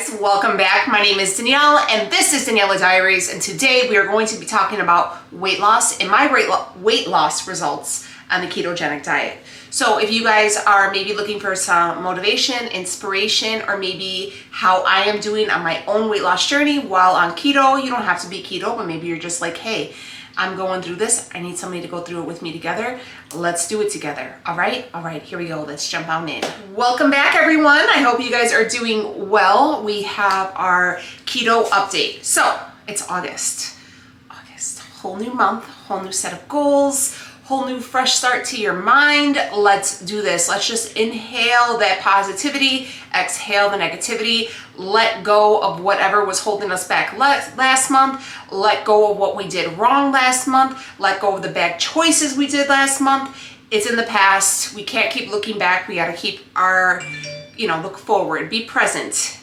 guys, welcome back. My name is Danielle and this is Daniela Diaries, and today we are going to be talking about weight loss and my weight loss results on the ketogenic diet. So if you guys are maybe looking for some motivation, inspiration, or maybe how I am doing on my own weight loss journey while on keto, you don't have to be keto, but maybe you're just like, hey, I'm going through this. I need somebody to go through it with me together. Let's do it together. All right, here we go. Let's jump on in. Welcome back, everyone. I hope you guys are doing well. We have our keto update. So it's August, whole new month, whole new set of goals, whole new fresh start to your mind. Let's do this. Let's just inhale that positivity, exhale the negativity, let go of whatever was holding us back last month, let go of what we did wrong last month, let go of the bad choices we did last month. It's in the past. We can't keep looking back. We got to keep our, look forward, be present,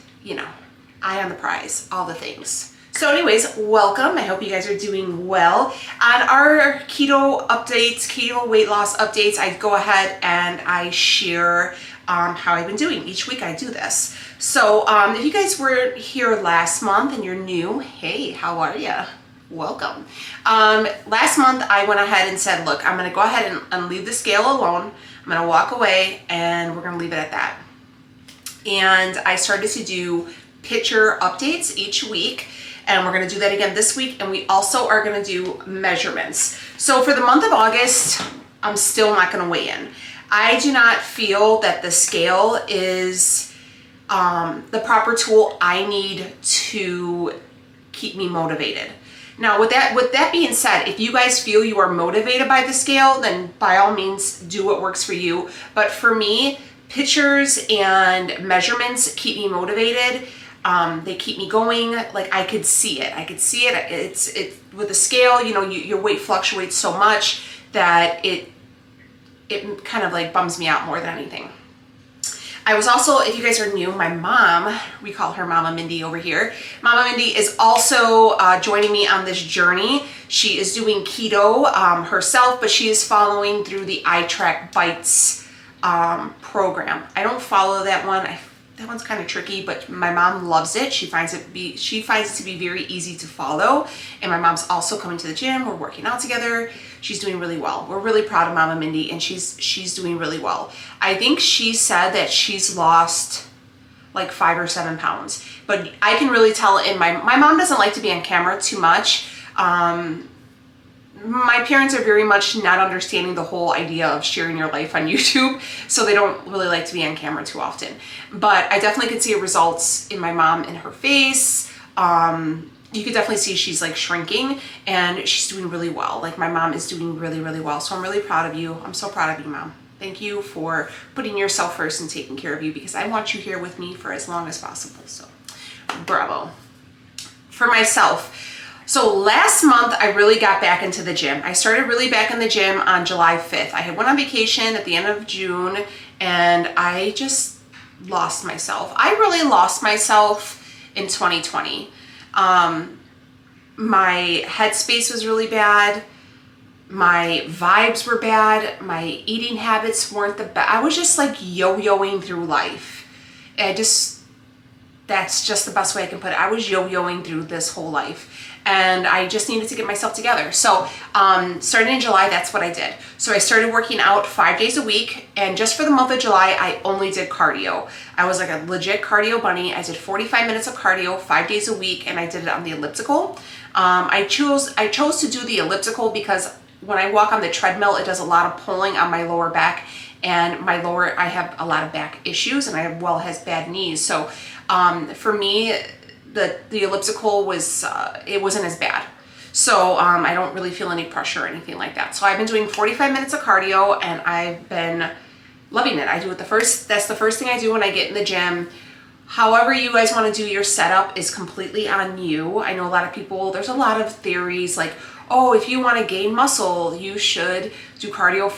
eye on the prize, all the things. So anyways, welcome. I hope you guys are doing well. On our keto updates, keto weight loss updates, I go ahead and I share how I've been doing. Each week I do this. So if you guys were here last month and you're new, hey, how are you? Welcome. Last month I went ahead and said, look, I'm going to go ahead and leave the scale alone. I'm going to walk away and we're going to leave it at that. And I started to do picture updates each week. And we're going to do that again this week. And we also are going to do measurements. So for the month of August, I'm still not going to weigh in. I do not feel that the scale is the proper tool I need to keep me motivated. Now, with that being said, if you guys feel you are motivated by the scale, then by all means do what works for you. But for me, pictures and measurements keep me motivated. They keep me going. Like I could see it. It's with the scale, your weight fluctuates so much that it kind of like bums me out more than anything. I was also, if you guys are new, my mom, we call her Mama Mindy over here. Mama Mindy is also joining me on this journey. She is doing keto herself, but she is following through the iTrack Bites program. I don't follow that one. That one's kind of tricky, but my mom loves it. She finds it to be very easy to follow. And my mom's also coming to the gym. We're working out together. She's doing really well. We're really proud of Mama Mindy, and she's doing really well. I think she said that she's lost like 5 or 7 pounds, but I can really tell my mom doesn't like to be on camera too much. My parents are very much not understanding the whole idea of sharing your life on YouTube, so they don't really like to be on camera too often. But I definitely could see results in my mom in her face. You could definitely see she's like shrinking, and she's doing really well. Like my mom is doing really, really well. So I'm really proud of you. I'm so proud of you, Mom. Thank you for putting yourself first and taking care of you, because I want you here with me for as long as possible. So bravo. For myself, so last month, I really got back into the gym. I started really back in the gym on July 5th. I had went on vacation at the end of June, and I just lost myself. I really lost myself in 2020. My headspace was really bad. My vibes were bad. My eating habits weren't the best. I was just like yo-yoing through life. That's just the best way I can put it. I was yo-yoing through this whole life. And I just needed to get myself together. So starting in July, that's what I did. So I started working out 5 days a week. And just for the month of July, I only did cardio. I was like a legit cardio bunny. I did 45 minutes of cardio 5 days a week, and I did it on the elliptical. I chose to do the elliptical because when I walk on the treadmill, it does a lot of pulling on my lower back. And I have a lot of back issues, and I has bad knees. So for me, the elliptical it wasn't as bad. So I don't really feel any pressure or anything like that. So I've been doing 45 minutes of cardio, and I've been loving it. I do it that's the first thing I do when I get in the gym. However you guys want to do your setup is completely on you. I know a lot of people, there's a lot of theories like, oh, if you want to gain muscle, you should do cardio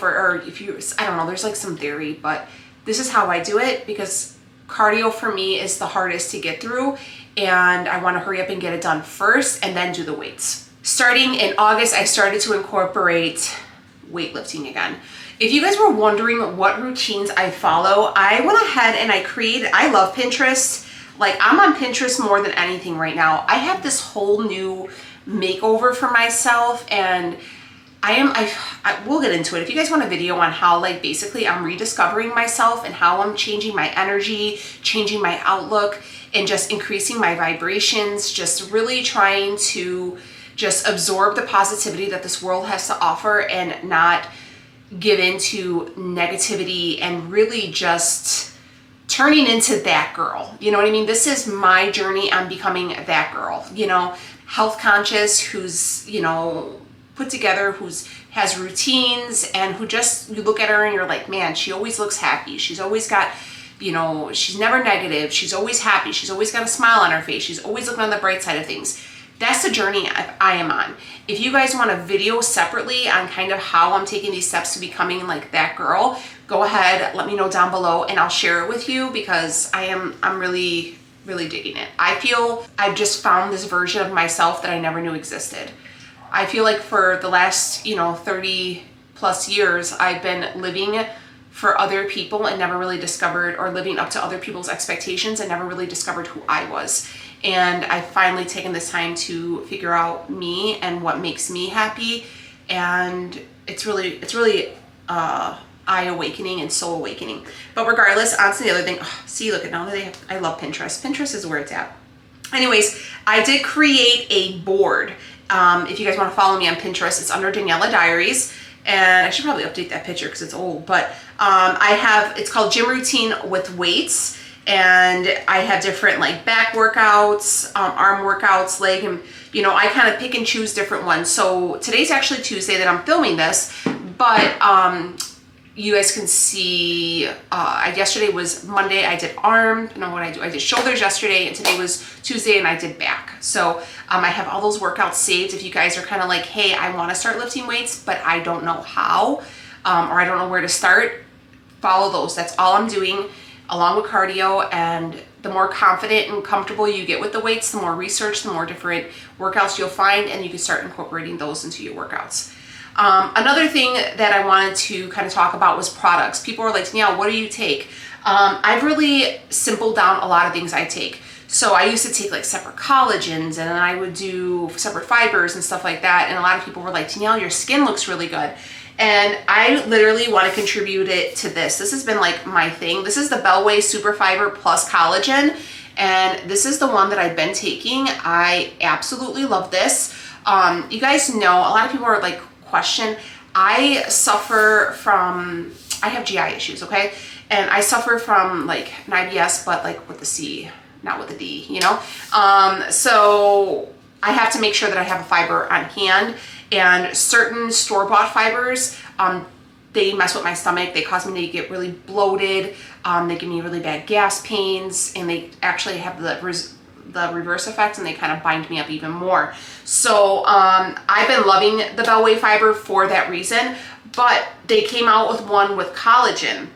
I don't know, there's like some theory, but this is how I do it, because cardio for me is the hardest to get through, and I want to hurry up and get it done first and then do the weights. Starting in August, I started to incorporate weightlifting again. If you guys were wondering what routines I follow, I went ahead and I love Pinterest. Like, I'm on Pinterest more than anything right now. I have this whole new makeover for myself, and we'll get into it. If you guys want a video on how, like, basically I'm rediscovering myself and how I'm changing my energy, changing my outlook, and just increasing my vibrations, just really trying to just absorb the positivity that this world has to offer and not give into negativity, and really just turning into that girl. You know what I mean? This is my journey on becoming that girl, you know, health conscious, who's, you know, put together, has routines, and who just, you look at her and you're like, man, she always looks happy. She's always got, you know, she's never negative. She's always happy. She's always got a smile on her face. She's always looking on the bright side of things. That's the journey I am on. If you guys want a video separately on kind of how I'm taking these steps to becoming like that girl, go ahead, let me know down below and I'll share it with you, because I'm really, really digging it. I feel I've just found this version of myself that I never knew existed. I feel like for the last, you know, 30 plus years, I've been living for other people and never really discovered, or living up to other people's expectations and never really discovered who I was. And I've finally taken this time to figure out me and what makes me happy. And it's really eye-awakening and soul-awakening. But regardless, on to the other thing. Oh, see, look at now that I love Pinterest. Pinterest is where it's at. Anyways, I did create a board. If you guys want to follow me on Pinterest, it's under Daniela Diaries. And I should probably update that picture because it's old. But it's called Gym Routine with Weights. And I have different like back workouts, arm workouts, leg, and you know, I kind of pick and choose different ones. So today's actually Tuesday that I'm filming this, but you guys can see, yesterday was Monday, I did arm, you know what I do, I did shoulders yesterday, and today was Tuesday and I did back. So I have all those workouts saved. If you guys are kind of like, hey, I want to start lifting weights, but I don't know how, or I don't know where to start, follow those. That's all I'm doing, along with cardio. And the more confident and comfortable you get with the weights, the more research, the more different workouts you'll find, and you can start incorporating those into your workouts. Another thing that I wanted to kind of talk about was products. People are like, Danielle, what do you take? I've really simpled down a lot of things I take. So I used to take like separate collagens, and then I would do separate fibers and stuff like that. And a lot of people were like, Danielle, your skin looks really good. And I literally want to contribute it to this. This has been like my thing. This is the Bellway Super Fiber Plus Collagen. And this is the one that I've been taking. I absolutely love this. You guys know, a lot of people are like, question. I have GI issues, okay? And I suffer from like an IBS, but like with the C, not with the D, you know? So I have to make sure that I have a fiber on hand, and certain store-bought fibers, they mess with my stomach. They cause me to get really bloated. They give me really bad gas pains, and they actually have the reverse effect, and they kind of bind me up even more. So I've been loving the Bellway fiber for that reason, but they came out with one with collagen.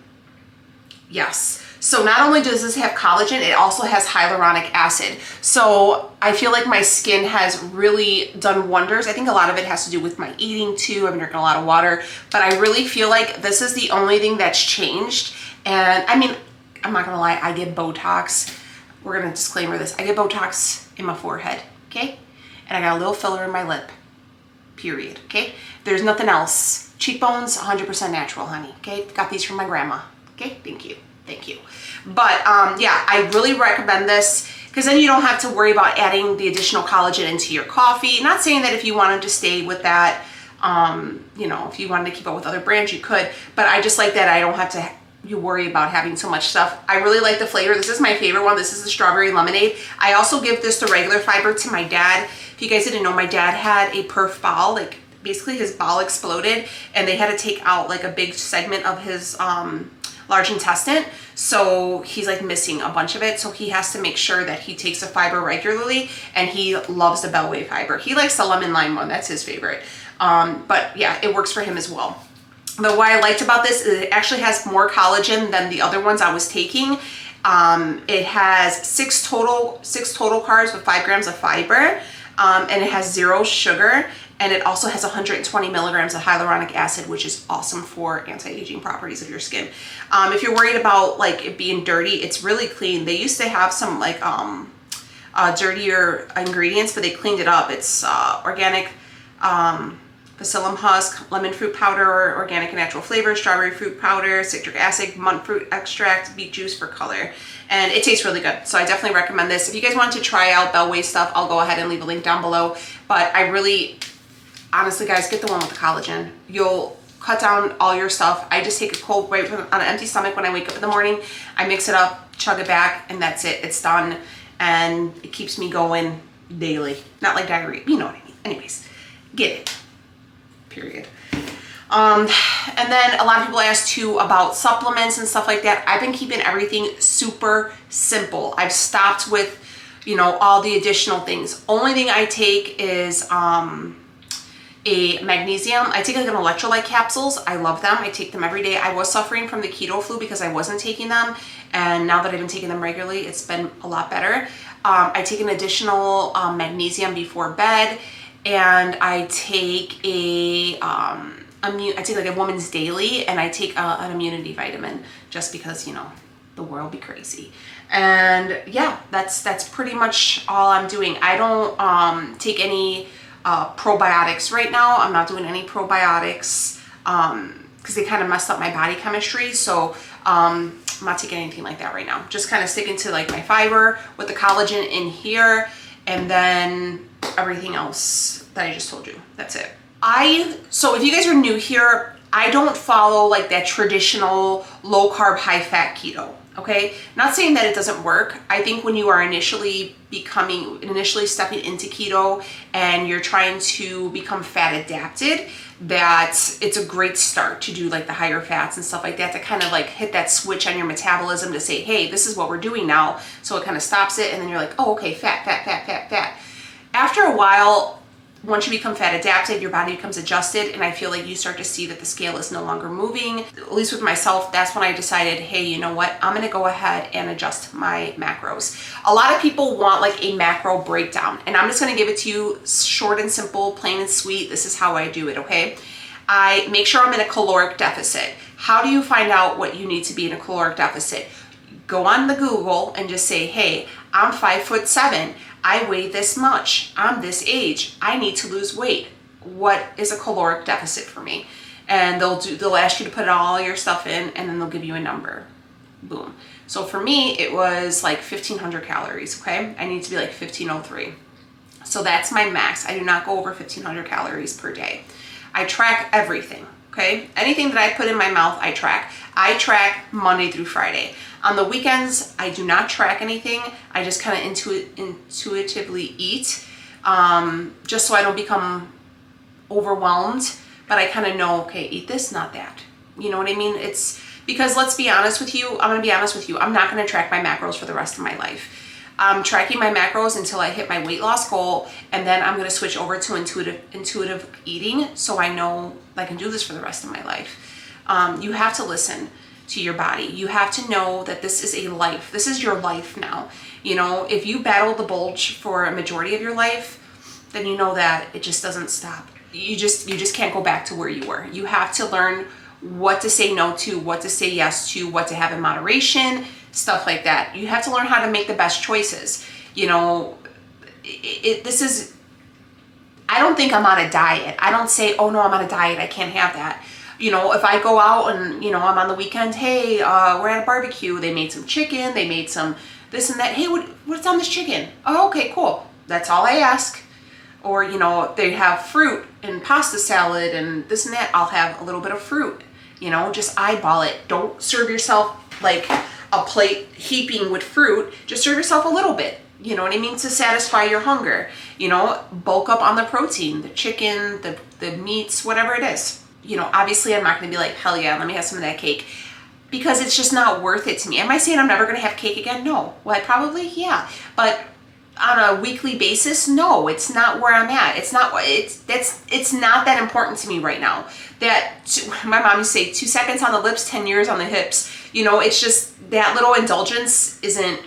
Yes. So not only does this have collagen, it also has hyaluronic acid. So I feel like my skin has really done wonders. I think a lot of it has to do with my eating too. I've been drinking a lot of water, but I really feel like this is the only thing that's changed. And I mean, I'm not gonna lie, I get Botox. We're gonna disclaimer this. I get Botox in my forehead, okay? And I got a little filler in my lip, period, okay? There's nothing else. Cheekbones, 100% natural, honey, okay? Got these from my grandma, okay? Thank you. Thank you. But yeah, I really recommend this, because then you don't have to worry about adding the additional collagen into your coffee. Not saying that if you wanted to stay with that, you know, if you wanted to keep up with other brands, you could, but I just like that I don't have to you worry about having so much stuff. I really like the flavor. This is my favorite one. This is the strawberry lemonade. I also give this the regular fiber to my dad. If you guys didn't know, my dad had a perf bowel, like basically his bowel exploded, and they had to take out like a big segment of his large intestine. So he's like missing a bunch of it. So he has to make sure that he takes a fiber regularly, and he loves the Bellway fiber. He likes the lemon lime one. That's his favorite. But yeah, it works for him as well. But what I liked about this is it actually has more collagen than the other ones I was taking. It has six total carbs with 5 grams of fiber. and it has 0 sugar, and it also has 120 milligrams of hyaluronic acid, which is awesome for anti-aging properties of your skin. If you're worried about like it being dirty, it's really clean. They used to have some like dirtier ingredients, but they cleaned it up. It's organic psyllium husk, lemon fruit powder, organic and natural flavors, strawberry fruit powder, citric acid, monk fruit extract, beet juice for color. And it tastes really good. So I definitely recommend this. If you guys want to try out Bellway stuff, I'll go ahead and leave a link down below. But I really, honestly guys, get the one with the collagen. You'll cut down all your stuff. I just take a cold right on an empty stomach when I wake up in the morning. I mix it up, chug it back, and that's it. It's done. And it keeps me going daily. Not like diarrhea, you know what I mean. Anyways, get it. Period. And then a lot of people ask too about supplements and stuff like that. I've been keeping everything super simple. I've stopped with, you know, all the additional things. Only thing I take is a magnesium. I take like an electrolyte capsules. I love them. I take them every day. I was suffering from the keto flu because I wasn't taking them. And now that I've been taking them regularly, it's been a lot better. I take an additional magnesium before bed. And I take I take like a woman's daily, and I take an immunity vitamin just because, you know, the world be crazy. And yeah, that's pretty much all I'm doing. I don't take any probiotics right now. I'm not doing any probiotics because they kind of messed up my body chemistry. So I'm not taking anything like that right now. Just kind of sticking to like my fiber with the collagen in here, and then everything else that I just told you. That's it. So if you guys are new here, I don't follow like that traditional low carb, high fat keto. Okay. Not saying that it doesn't work. I think when you are initially stepping into keto and you're trying to become fat adapted, that it's a great start to do like the higher fats and stuff like that, to kind of like hit that switch on your metabolism to say, hey, this is what we're doing now. So it kind of stops it. And then you're like, oh, okay, fat. After a while, once you become fat adapted, your body becomes adjusted, and I feel like you start to see that the scale is no longer moving. At least with myself, that's when I decided, hey, you know what? I'm gonna go ahead and adjust my macros. A lot of people want like a macro breakdown, and I'm just gonna give it to you short and simple, plain and sweet. This is how I do it, okay? I make sure I'm in a caloric deficit. How do you find out what you need to be in a caloric deficit? Go on the Google and just say, hey, I'm 5'7". I weigh this much. I'm this age. I need to lose weight. What is a caloric deficit for me? And they'll ask you to put all your stuff in, and then they'll give you a number. Boom. So for me, it was like 1,500 calories, okay? I need to be like 1,503. So that's my max. I do not go over 1,500 calories per day. I track everything, okay? Anything that I put in my mouth, I track. I track Monday through Friday. On the weekends, I do not track anything. I just kind of intuitively eat, just so I don't become overwhelmed. But I kind of know, okay, eat this, not that. You know what I mean? It's because, let's be honest with you, I'm going to be honest with you, I'm not going to track my macros for the rest of my life. I'm tracking my macros until I hit my weight loss goal, and then I'm going to switch over to intuitive eating, so I know I can do this for the rest of my life. You have to listen to your body. You have to know that this is a life. This is your life now. You know, if you battle the bulge for a majority of your life, then you know that it just doesn't stop. You just can't go back to where you were. You have to learn what to say no to, what to say yes to, what to have in moderation, stuff like that. You have to learn how to make the best choices. You know, I don't think I'm on a diet. I don't say, oh no, I'm on a diet, I can't have that. You know, if I go out and, you know, I'm on the weekend, hey, we're at a barbecue, they made some chicken, they made some this and that. Hey, what's on this chicken? Oh, okay, cool. That's all I ask. Or, you know, they have fruit and pasta salad and this and that. I'll have a little bit of fruit, you know, just eyeball it. Don't serve yourself like a plate heaping with fruit. Just serve yourself a little bit. You know what I mean? To satisfy your hunger. You know, bulk up on the protein, the chicken, the meats, whatever it is. You know, obviously I'm not going to be like, hell yeah, let me have some of that cake, because it's just not worth it to me. Am I saying I'm never going to have cake again? No. Well, yeah. But on a weekly basis, no, it's not where I'm at. It's not that important to me right now. My mom used to say 2 seconds on the lips, 10 years on the hips. You know, it's just that little indulgence isn't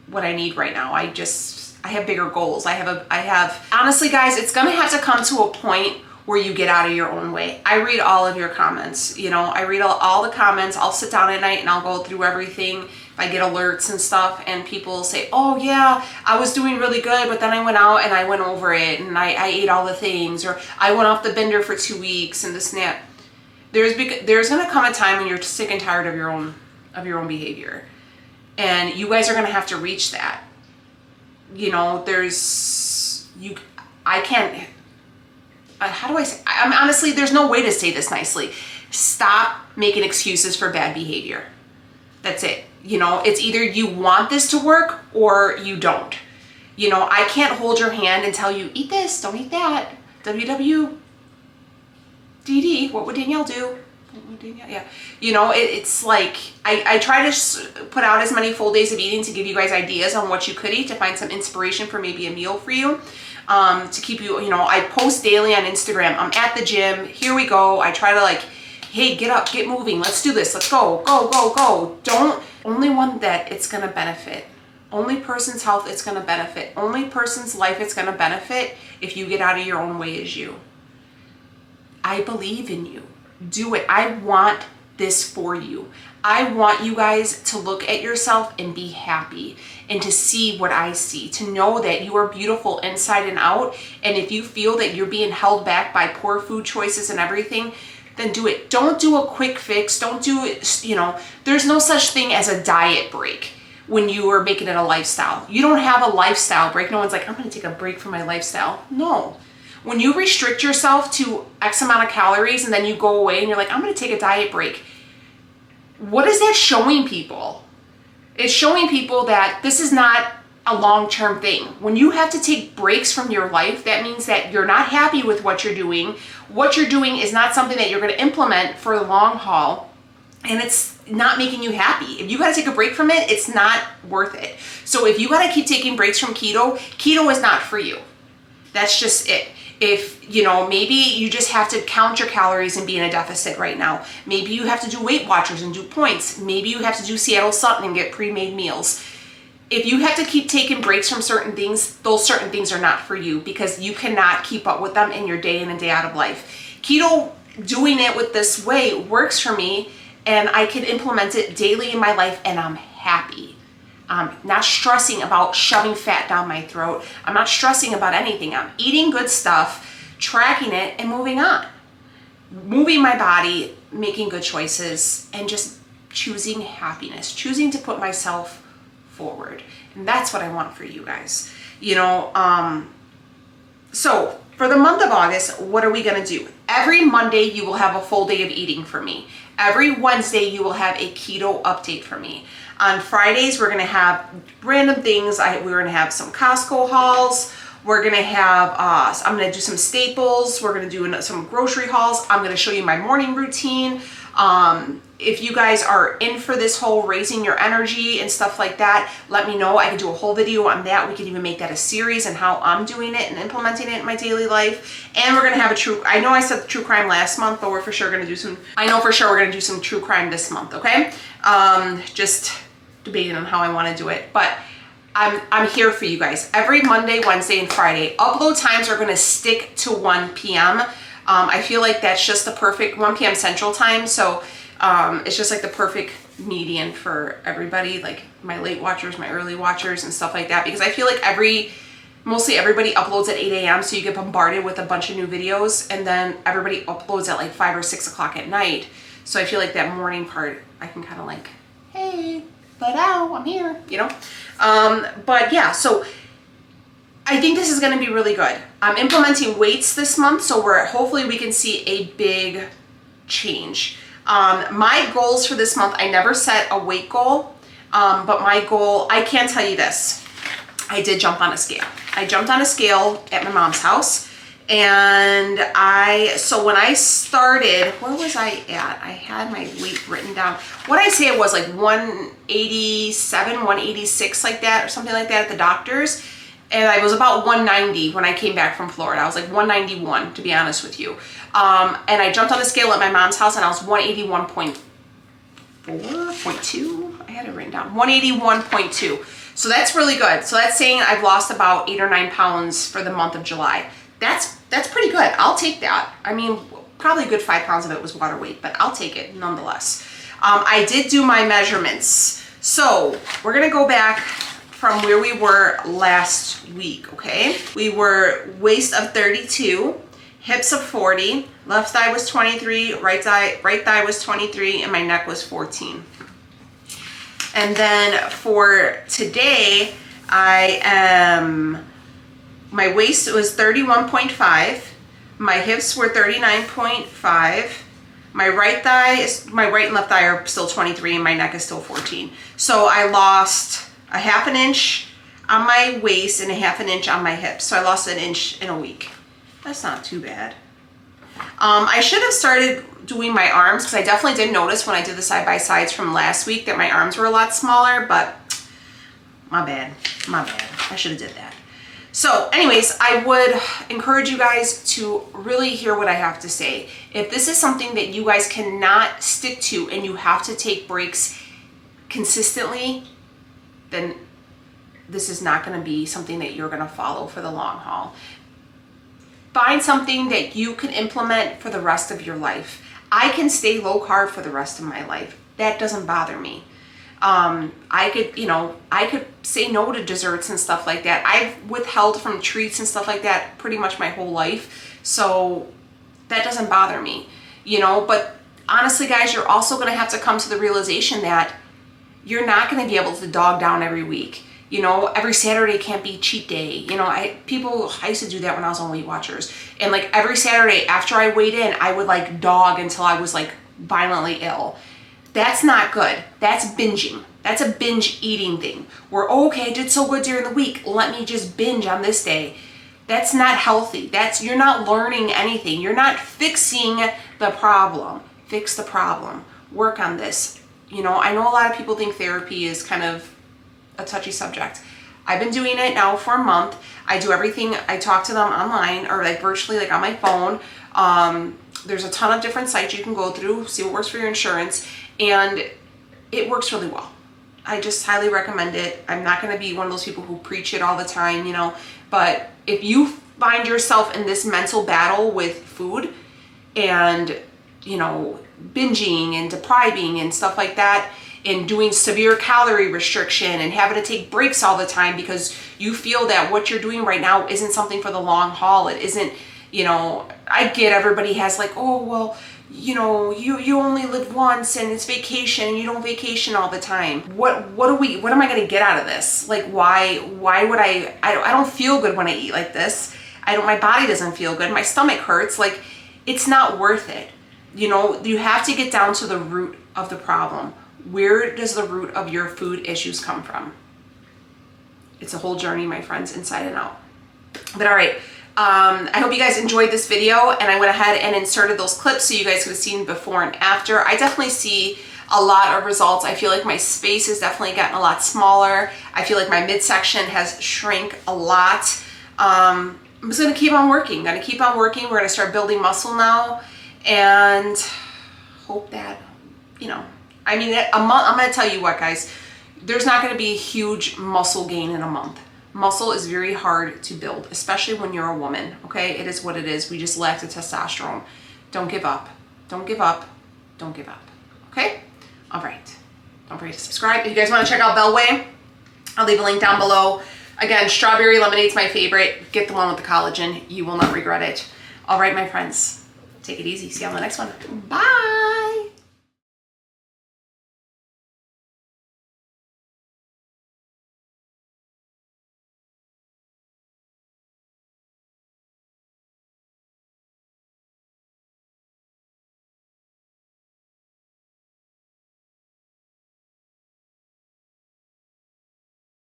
what I need right now. I just bigger goals. I have, honestly guys, it's gonna have to come to a point where you get out of your own way. I read all of your comments, you know, I read all the comments. I'll sit down at night and I'll go through everything. If I get alerts and stuff, and people say, oh yeah, I was doing really good, but then I went out and I went over it and I ate all the things, or I went off the bender for 2 weeks and this and that. There's gonna come a time when you're sick and tired of your own behavior. And you guys are gonna have to reach that. You know, I can't, how do I say, honestly, there's no way to say this nicely. Stop making excuses for bad behavior. That's it. You know, it's either you want this to work or you don't. You know, I can't hold your hand and tell you, eat this, don't eat that. WWDD, what would Danielle do? Yeah. You know, it's like, I try to put out as many full days of eating to give you guys ideas on what you could eat, to find some inspiration for maybe a meal for you. To keep you, you know, I post daily on Instagram. I'm at the gym. Here we go. I try to like, hey, get up, get moving. Let's do this. Let's go, go, go, go. Only one that it's going to benefit. Only person's health it's going to benefit. Only person's life it's going to benefit if you get out of your own way is you. I believe in you. Do it. I want this for you. I want you guys to look at yourself and be happy, and to see what I see, to know that you are beautiful inside and out. And if you feel that you're being held back by poor food choices and everything, then do it. Don't do a quick fix. Don't do it, you know, there's no such thing as a diet break when you are making it a lifestyle. You don't have a lifestyle break. No one's like, I'm going to take a break from my lifestyle. No. When you restrict yourself to X amount of calories and then you go away and you're like, I'm going to take a diet break. What is that showing people? It's showing people that this is not a long-term thing. When you have to take breaks from your life, that means that you're not happy with what you're doing. What you're doing is not something that you're going to implement for the long haul, and it's not making you happy. If you got to take a break from it, it's not worth it. So if you got to keep taking breaks from keto, keto is not for you. That's just it. If, you know, maybe you just have to count your calories and be in a deficit right now. Maybe you have to do Weight Watchers and do points. Maybe you have to do Seattle Sutton and get pre-made meals. If you have to keep taking breaks from certain things, those certain things are not for you, because you cannot keep up with them in your day in and day out of life. Keto, doing it with this way, works for me, and I can implement it daily in my life, and I'm happy. I'm not stressing about shoving fat down my throat. I'm not stressing about anything. I'm eating good stuff, tracking it, and moving on. Moving my body, making good choices, and just choosing happiness, choosing to put myself forward. And that's what I want for you guys. You know, so for the month of August, what are we going to do? Every Monday, you will have a full day of eating for me. Every Wednesday, you will have a keto update for me. On Fridays, we're going to have random things. We're going to have some Costco hauls. We're going to have, I'm going to do some staples. We're going to do some grocery hauls. I'm going to show you my morning routine. If you guys are in for this whole raising your energy and stuff like that, let me know. I can do a whole video on that. We can even make that a series and how I'm doing it and implementing it in my daily life. And we're going to have I know I said true crime last month, but we're for sure going to do some, I know for sure we're going to do some true crime this month, okay? Just debating on how I want to do it, but I'm here for you guys. Every Monday, Wednesday, and Friday. Upload times are going to stick to 1 p.m. I feel like that's just the perfect 1 p.m. Central Time. So it's just like the perfect median for everybody, like my late watchers, my early watchers, and stuff like that. Because I feel like mostly everybody uploads at 8 a.m. So you get bombarded with a bunch of new videos, and then everybody uploads at like 5 or 6 o'clock at night. So I feel like that morning part, I can kind of like, hey, but ow, I'm here, you know? But yeah, so I think this is going to be really good. I'm implementing weights this month, so hopefully we can see a big change. My goals for this month, I never set a weight goal, but my goal, I can tell you this, I did jump on a scale. I jumped on a scale at my mom's house, and so when I started, where was I at? I had my weight written down. What I say it was like 187, 186, like that, or something like that at the doctor's. And I was about 190 when I came back from Florida. I was like 191, to be honest with you. And I jumped on the scale at my mom's house, and I was 181.4.2. I had it written down, 181.2. So that's really good. So that's saying I've lost about 8 or 9 pounds for the month of July. That's pretty good. I'll take that. I mean, probably a good 5 pounds of it was water weight, but I'll take it nonetheless. I did do my measurements. So we're gonna go back from where we were last week, okay? We were waist of 32, hips of 40, left thigh was 23, right thigh was 23, and my neck was 14. And then for today, my waist was 31.5, my hips were 39.5, my right and left thigh are still 23, and my neck is still 14. So I lost a half an inch on my waist and a half an inch on my hips. So I lost an inch in a week. That's not too bad. I should have started doing my arms because I definitely did notice when I did the side-by-sides from last week that my arms were a lot smaller, but my bad. I should have did that. So anyways, I would encourage you guys to really hear what I have to say. If this is something that you guys cannot stick to and you have to take breaks consistently, then this is not going to be something that you're going to follow for the long haul. Find something that you can implement for the rest of your life. I can stay low carb for the rest of my life. That doesn't bother me. I could say no to desserts and stuff like that. I've withheld from treats and stuff like that pretty much my whole life. So that doesn't bother me, but honestly, guys, you're also going to have to come to the realization that you're not going to be able to dog down every week. Every Saturday can't be cheat day. I used to do that when I was on Weight Watchers. And like every Saturday after I weighed in, I would like dog until I was like violently ill. That's not good. That's binging. That's a binge eating thing. Where, okay, I did so good during the week, let me just binge on this day. That's not healthy. You're not learning anything. You're not fixing the problem. Fix the problem. Work on this. I know a lot of people think therapy is kind of a touchy subject. I've been doing it now for a month. I do everything. I talk to them online or like virtually, like on my phone. There's a ton of different sites you can go through, see what works for your insurance, and it works really well. I just highly recommend it. I'm not going to be one of those people who preach it all the time, but if you find yourself in this mental battle with food and, binging and depriving and stuff like that, and doing severe calorie restriction and having to take breaks all the time because you feel that what you're doing right now isn't something for the long haul. It isn't, I get everybody has like, oh, well, you only live once and it's vacation and you don't vacation all the time. What am I going to get out of this? Like, why would I don't feel good when I eat like this. My body doesn't feel good. My stomach hurts. Like, it's not worth it. You have to get down to the root of the problem. Where does the root of your food issues come from? It's a whole journey, my friends, inside and out. But all right, I hope you guys enjoyed this video, and I went ahead and inserted those clips so you guys could have seen before and after. I definitely see a lot of results. I feel like my space has definitely gotten a lot smaller. I feel like my midsection has shrank a lot. I'm just gonna keep on working. We're gonna start building muscle now, and hope that, a month, I'm gonna tell you what, guys, there's not gonna be a huge muscle gain in a month. Muscle is very hard to build, especially when you're a woman, okay? It is what it is. We just lack the testosterone. Don't give up. Don't give up. Don't give up, okay? All right. Don't forget to subscribe. If you guys wanna check out Bellway, I'll leave a link down below. Again, strawberry lemonade's my favorite. Get the one with the collagen. You will not regret it. All right, my friends, take it easy. See you on the next one. Bye.